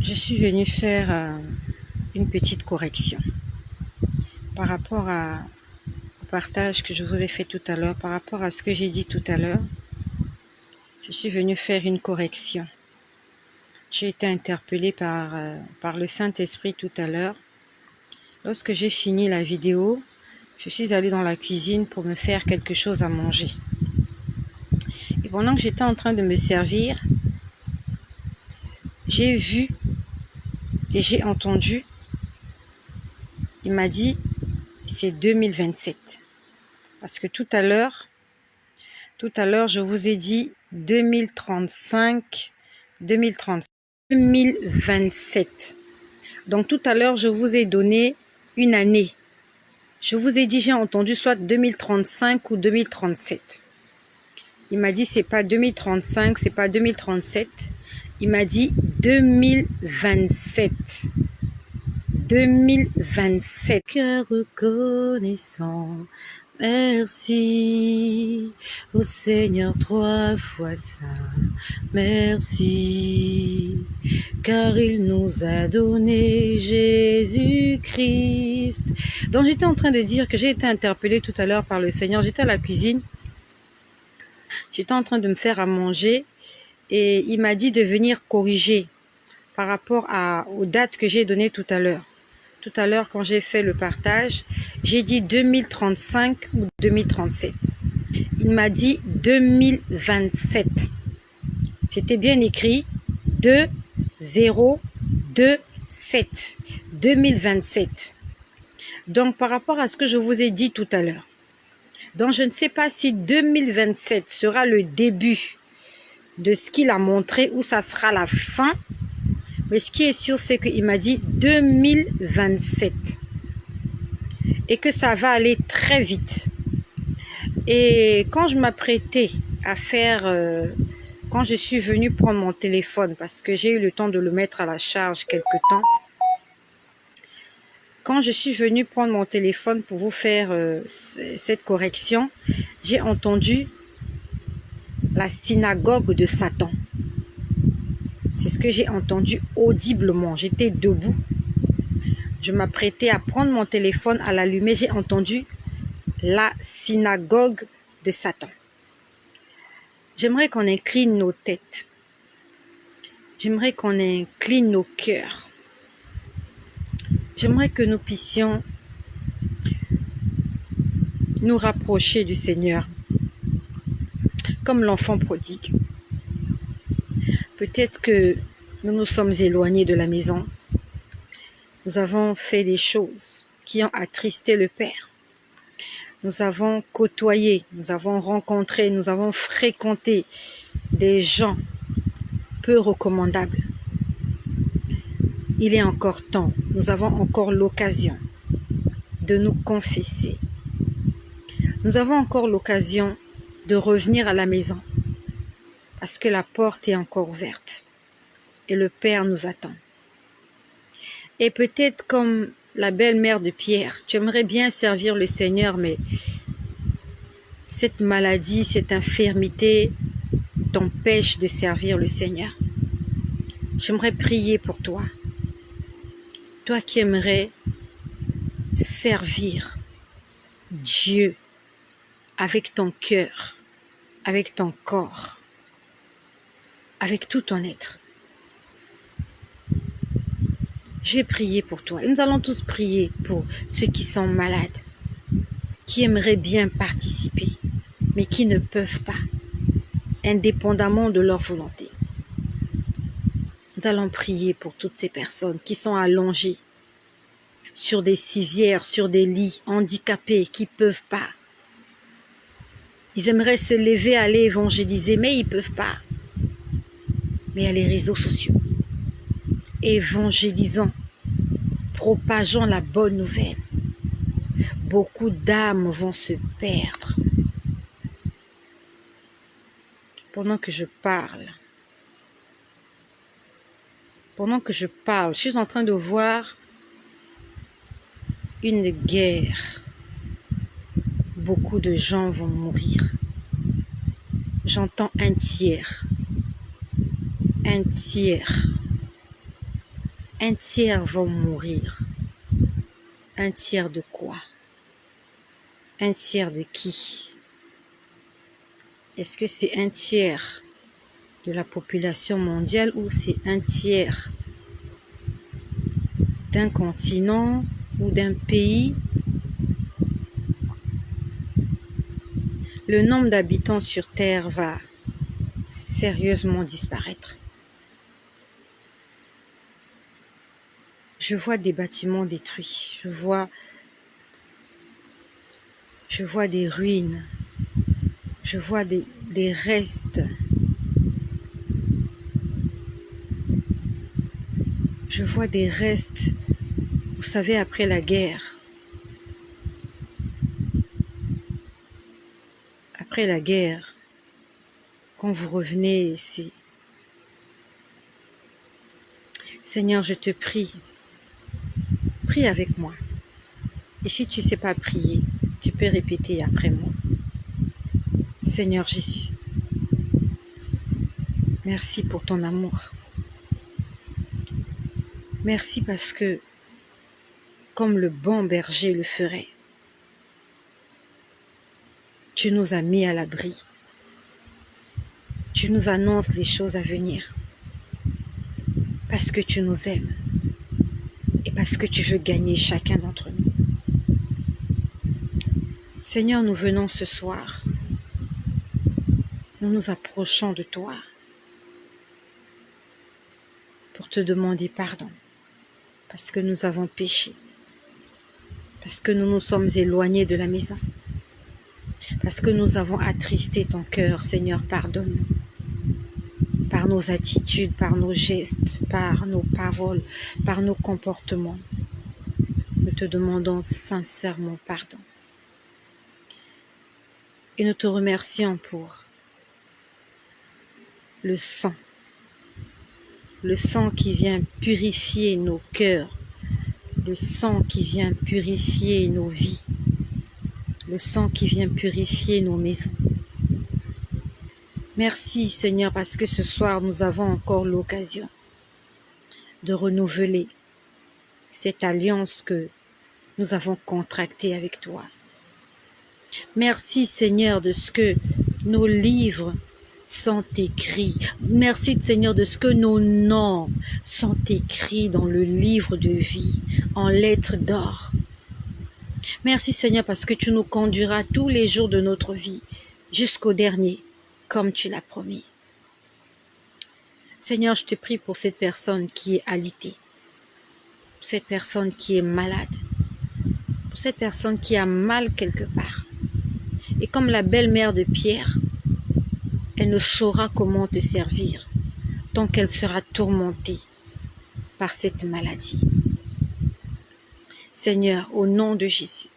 Je suis venue faire une petite correction par rapport au partage que je vous ai fait tout à l'heure, par rapport à ce que j'ai dit tout à l'heure. Je suis venue faire une correction. J'ai été interpellée par le Saint-Esprit tout à l'heure. Lorsque j'ai fini la vidéo, je suis allée dans la cuisine pour me faire quelque chose à manger. Et pendant que j'étais en train de me servir, j'ai vu et j'ai entendu, il m'a dit, c'est 2027. Parce que tout à l'heure, je vous ai dit 2035, 2027. Donc tout à l'heure, je vous ai donné une année. Je vous ai dit, j'ai entendu soit 2035 ou 2037. Il m'a dit, c'est pas 2035, c'est pas 2037. Il m'a dit 2027. 2027. Cœur reconnaissant, merci au Seigneur 3 fois ça. Merci, car il nous a donné Jésus-Christ. Donc j'étais en train de dire que j'ai été interpellée tout à l'heure par le Seigneur. J'étais à la cuisine. J'étais en train de me faire à manger et il m'a dit de venir corriger par rapport aux dates que j'ai données tout à l'heure. Tout à l'heure, quand j'ai fait le partage, j'ai dit 2035 ou 2037. Il m'a dit 2027. C'était bien écrit 2027. 2027. Donc, par rapport à ce que je vous ai dit tout à l'heure, donc je ne sais pas si 2027 sera le début de ce qu'il a montré ou ça sera la fin. Mais ce qui est sûr, c'est qu'il m'a dit 2027 et que ça va aller très vite. Et quand je m'apprêtais à faire, quand je suis venue prendre mon téléphone, parce que j'ai eu le temps de le mettre à la charge quelque temps, quand je suis venue prendre mon téléphone pour vous faire cette correction, j'ai entendu la synagogue de Satan. C'est ce que j'ai entendu audiblement. J'étais debout. Je m'apprêtais à prendre mon téléphone, à l'allumer. J'ai entendu la synagogue de Satan. J'aimerais qu'on incline nos têtes. J'aimerais qu'on incline nos cœurs. J'aimerais que nous puissions nous rapprocher du Seigneur. Comme l'enfant prodigue. Peut-être que nous nous sommes éloignés de la maison. Nous avons fait des choses qui ont attristé le Père. Nous avons côtoyé, nous avons rencontré, nous avons fréquenté des gens peu recommandables. Il est encore temps, nous avons encore l'occasion de nous confesser. Nous avons encore l'occasion de revenir à la maison parce que la porte est encore ouverte et le Père nous attend. Et peut-être comme la belle-mère de Pierre, tu aimerais bien servir le Seigneur, mais cette maladie, cette infirmité t'empêche de servir le Seigneur. J'aimerais prier pour toi. Toi qui aimerais servir Dieu avec ton cœur, avec ton corps, avec tout ton être. Je vais prier pour toi. Et nous allons tous prier pour ceux qui sont malades, qui aimeraient bien participer, mais qui ne peuvent pas, indépendamment de leur volonté. Nous allons prier pour toutes ces personnes qui sont allongées sur des civières, sur des lits, handicapés, qui ne peuvent pas. Ils aimeraient se lever, aller évangéliser, mais ils ne peuvent pas. Mais il y a les réseaux sociaux. Évangélisons, propageons la bonne nouvelle. Beaucoup d'âmes vont se perdre. Pendant que je parle, je suis en train de voir une guerre. Beaucoup de gens vont mourir. J'entends un tiers. un tiers vont mourir. Un tiers de quoi? Un tiers de qui? Est-ce que c'est un tiers de la population mondiale ou c'est un tiers d'un continent ou d'un pays? Le nombre d'habitants sur Terre va sérieusement disparaître. Je vois des bâtiments détruits, je vois des ruines, je vois des restes. Je vois des restes, vous savez, après la guerre. Après la guerre, quand vous revenez, c'est... Seigneur, je te prie, prie avec moi. Et si tu ne sais pas prier, tu peux répéter après moi. Seigneur Jésus, merci pour ton amour. Merci parce que, comme le bon berger le ferait, tu nous as mis à l'abri. Tu nous annonces les choses à venir. Parce que tu nous aimes. Et parce que tu veux gagner chacun d'entre nous. Seigneur, nous venons ce soir. Nous nous approchons de toi pour te demander pardon. Parce que nous avons péché. Parce que nous nous sommes éloignés de la maison. Parce que nous avons attristé ton cœur, Seigneur, pardonne-nous. Par nos attitudes, par nos gestes, par nos paroles, par nos comportements. Nous te demandons sincèrement pardon. Et nous te remercions pour le sang qui vient purifier nos cœurs, le sang qui vient purifier nos vies, le sang qui vient purifier nos maisons. Merci Seigneur parce que ce soir nous avons encore l'occasion de renouveler cette alliance que nous avons contractée avec toi. Merci Seigneur de ce que nos livres sont écrits. Merci Seigneur de ce que nos noms sont écrits dans le livre de vie, en lettres d'or. Merci Seigneur parce que tu nous conduiras tous les jours de notre vie jusqu'au dernier, comme tu l'as promis. Seigneur, je te prie pour cette personne qui est alitée, pour cette personne qui est malade, pour cette personne qui a mal quelque part. Et comme la belle-mère de Pierre, elle ne saura comment te servir tant qu'elle sera tourmentée par cette maladie. Seigneur, au nom de Jésus,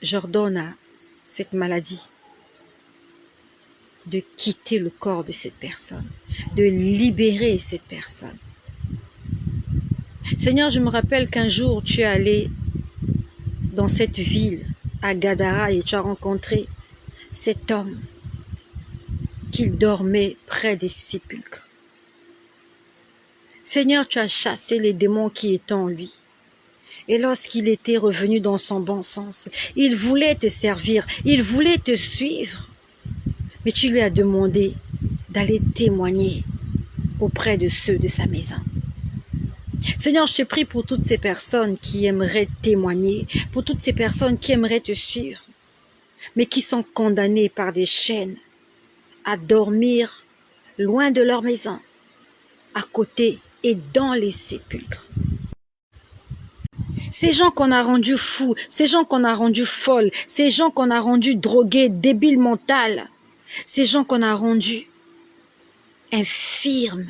j'ordonne à cette maladie de quitter le corps de cette personne, de libérer cette personne. Seigneur, je me rappelle qu'un jour tu es allé dans cette ville, à Gadara, et tu as rencontré cet homme qu'il dormait près des sépulcres. Seigneur, tu as chassé les démons qui étaient en lui. Et lorsqu'il était revenu dans son bon sens, il voulait te servir, il voulait te suivre. Mais tu lui as demandé d'aller témoigner auprès de ceux de sa maison. Seigneur, je te prie pour toutes ces personnes qui aimeraient témoigner, pour toutes ces personnes qui aimeraient te suivre, mais qui sont condamnées par des chaînes à dormir loin de leur maison, à côté et dans les sépulcres. Ces gens qu'on a rendus fous, ces gens qu'on a rendus folles, ces gens qu'on a rendus drogués, débiles mentales, ces gens qu'on a rendus infirmes,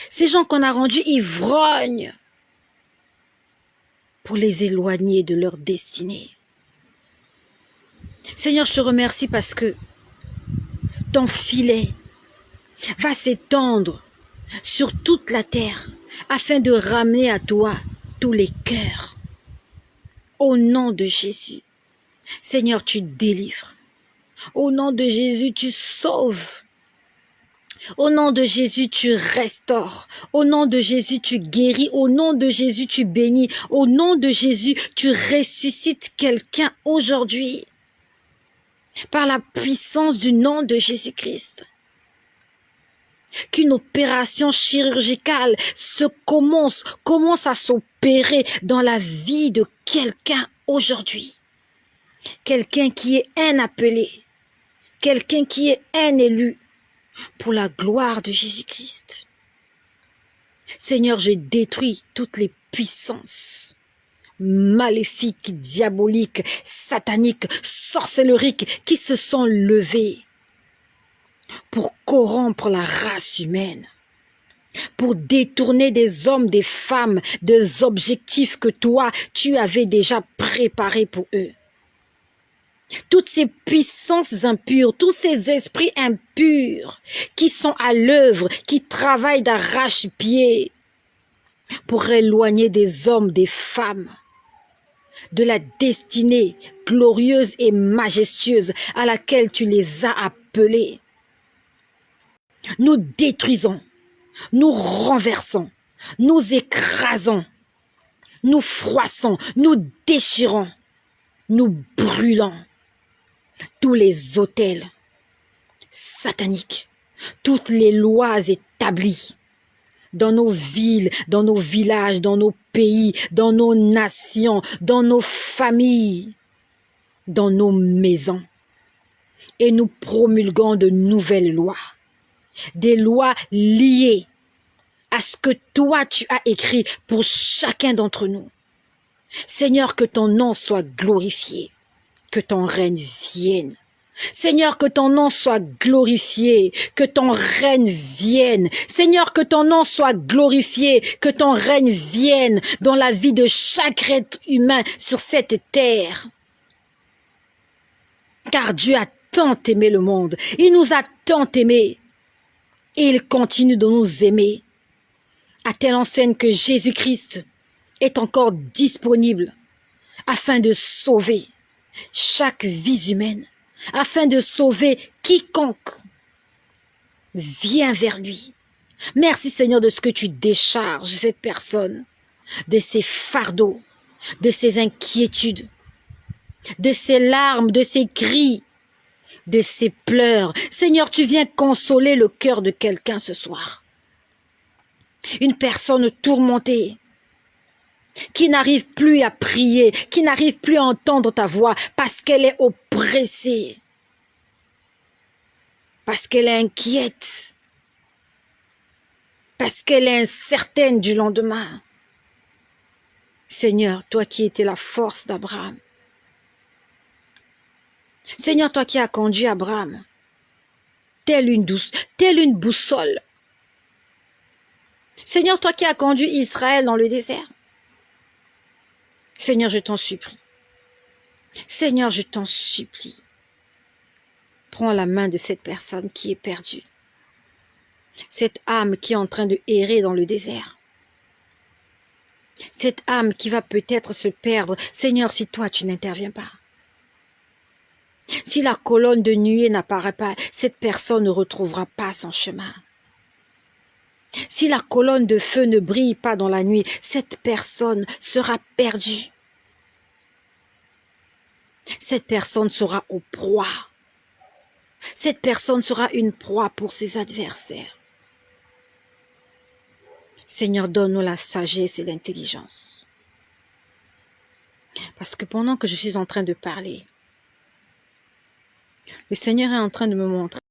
ces gens qu'on a rendus ivrognes pour les éloigner de leur destinée. Seigneur, je te remercie parce que ton filet va s'étendre sur toute la terre afin de ramener à toi tous les cœurs. Au nom de Jésus, Seigneur, tu délivres. Au nom de Jésus, tu sauves. Au nom de Jésus, tu restaures. Au nom de Jésus, tu guéris. Au nom de Jésus, tu bénis. Au nom de Jésus, tu ressuscites quelqu'un aujourd'hui. Par la puissance du nom de Jésus-Christ. Qu'une opération chirurgicale commence à s'opérer dans la vie de quelqu'un aujourd'hui. Quelqu'un qui est un appelé. Quelqu'un qui est un élu. Pour la gloire de Jésus-Christ. Seigneur, je détruis toutes les puissances maléfiques, diaboliques, sataniques, sorcelleriques qui se sont levées pour corrompre la race humaine, pour détourner des hommes, des femmes, des objectifs que toi, tu avais déjà préparés pour eux. Toutes ces puissances impures, tous ces esprits impurs qui sont à l'œuvre, qui travaillent d'arrache-pied pour éloigner des hommes, des femmes, de la destinée glorieuse et majestueuse à laquelle tu les as appelés. Nous détruisons, nous renversons, nous écrasons, nous froissons, nous déchirons, nous brûlons. Tous les autels sataniques, toutes les lois établies dans nos villes, dans nos villages, dans nos pays, dans nos nations, dans nos familles, dans nos maisons. Et nous promulguons de nouvelles lois, des lois liées à ce que toi tu as écrit pour chacun d'entre nous. Seigneur, que ton nom soit glorifié. Que ton règne vienne. Seigneur, que ton nom soit glorifié, que ton règne vienne. Seigneur, que ton nom soit glorifié, que ton règne vienne dans la vie de chaque être humain sur cette terre. Car Dieu a tant aimé le monde, il nous a tant aimés, et il continue de nous aimer, à telle enseigne que Jésus-Christ est encore disponible afin de sauver chaque vie humaine, afin de sauver quiconque vient vers lui. Merci Seigneur de ce que tu décharges cette personne, de ses fardeaux, de ses inquiétudes, de ses larmes, de ses cris, de ses pleurs. Seigneur, tu viens consoler le cœur de quelqu'un ce soir. Une personne tourmentée, qui n'arrive plus à prier, qui n'arrive plus à entendre ta voix parce qu'elle est oppressée, parce qu'elle est inquiète, parce qu'elle est incertaine du lendemain. Seigneur, toi qui étais la force d'Abraham, Seigneur, toi qui as conduit Abraham, telle une boussole. Seigneur, toi qui as conduit Israël dans le désert, Seigneur, je t'en supplie. Seigneur, je t'en supplie. Prends la main de cette personne qui est perdue. Cette âme qui est en train de errer dans le désert. Cette âme qui va peut-être se perdre. Seigneur, si toi, tu n'interviens pas. Si la colonne de nuée n'apparaît pas, cette personne ne retrouvera pas son chemin. Si la colonne de feu ne brille pas dans la nuit, cette personne sera perdue. Cette personne sera au proie. Cette personne sera une proie pour ses adversaires. Seigneur, donne-nous la sagesse et l'intelligence. Parce que pendant que je suis en train de parler, le Seigneur est en train de me montrer